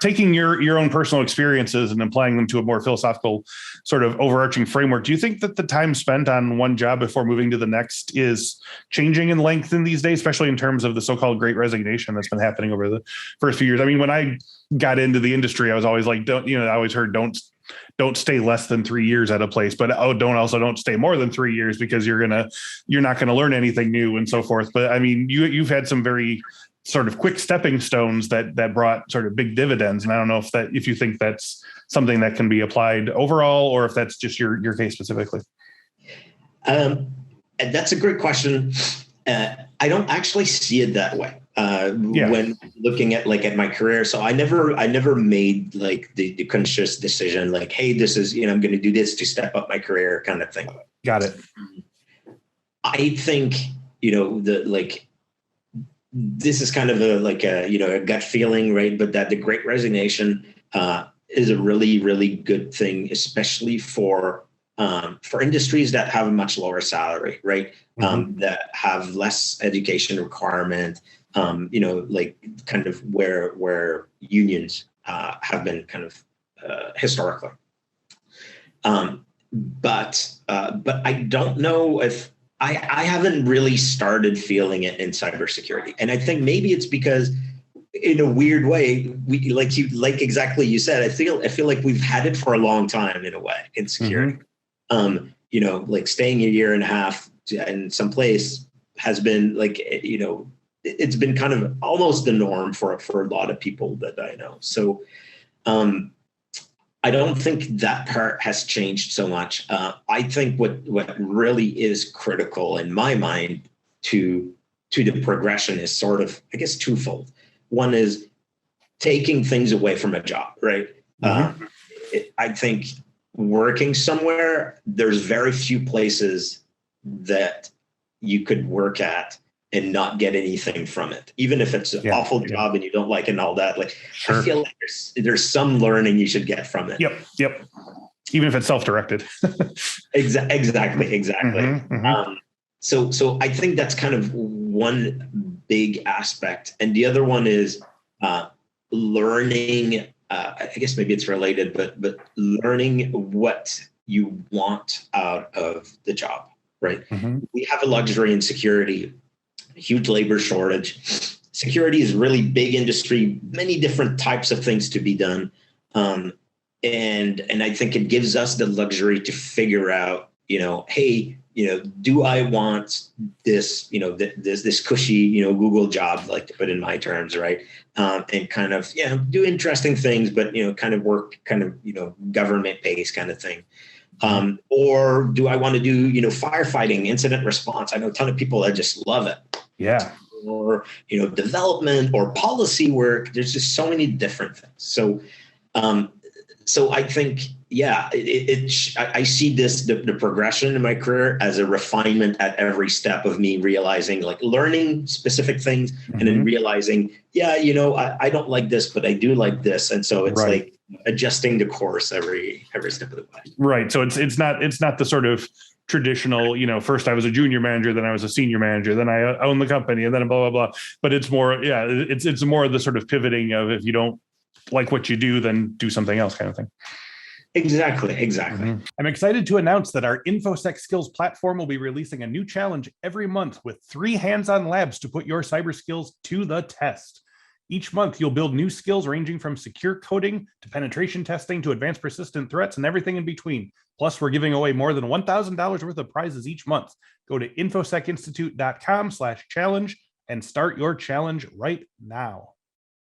Taking your own personal experiences and applying them to a more philosophical sort of overarching framework, do you think that the time spent on one job before moving to the next is changing in length in these days, especially in terms of the so-called great resignation that's been happening over the first few years? I mean, when I got into the industry, I was always like, I always heard don't stay less than 3 years at a place, but don't stay more than 3 years because you're not gonna learn anything new and so forth. But I mean, you've had some very sort of quick stepping stones that brought sort of big dividends. And I don't know if you think that's something that can be applied overall, or if that's just your case specifically. That's a great question. I don't actually see it that way. When looking at my career. So I never made like the conscious decision, like, hey, this is, I'm going to do this to step up my career kind of thing. Got it. I think, this is kind of a gut feeling, right? But that the Great Resignation is a really, really good thing, especially for industries that have a much lower salary, right? That have less education requirement, kind of where unions have been kind of historically. But I don't know if I haven't really started feeling it in cybersecurity. And I think maybe it's because in a weird way, we exactly you said, I feel like we've had it for a long time in a way in security. Like staying a year and a half in some place has been it's been kind of almost the norm for a lot of people that I know. So I don't think that part has changed so much. I think what really is critical in my mind to the progression is sort of, I guess, twofold. One is taking things away from a job, right? I think working somewhere, there's very few places that you could work at and not get anything from it, even if it's an awful job and you don't like it and all that. I feel like there's some learning you should get from it. Yep. Even if it's self-directed. Exactly. So I think that's kind of one big aspect, and the other one is learning. I guess maybe it's related, but learning what you want out of the job. Right. We have a luxury in security. Huge labor shortage. Security is really big industry, many different types of things to be done. And I think it gives us the luxury to figure out, hey, do I want this, this cushy, Google job, like to put in my terms, right? And kind of, do interesting things, but, kind of work, kind of, government based kind of thing. Or do I want to do, firefighting, incident response? I know a ton of people that just love it. Yeah. Or, development or policy work. There's just so many different things. So I think, I see the progression in my career as a refinement at every step of me realizing, like learning specific things and then realizing, I don't like this, but I do like this. And so it's like adjusting the course every step of the way. Right. So it's not the sort of traditional, first I was a junior manager, then I was a senior manager, then I own the company, and then blah, blah, blah. But it's more, it's more of the sort of pivoting of, if you don't like what you do, then do something else kind of thing. Exactly. I'm excited to announce that our Infosec skills platform will be releasing a new challenge every month with 3 hands-on labs to put your cyber skills to the test. Each month, you'll build new skills ranging from secure coding to penetration testing to advanced persistent threats and everything in between. Plus, we're giving away more than $1,000 worth of prizes each month. Go to infosecinstitute.com/challenge and start your challenge right now.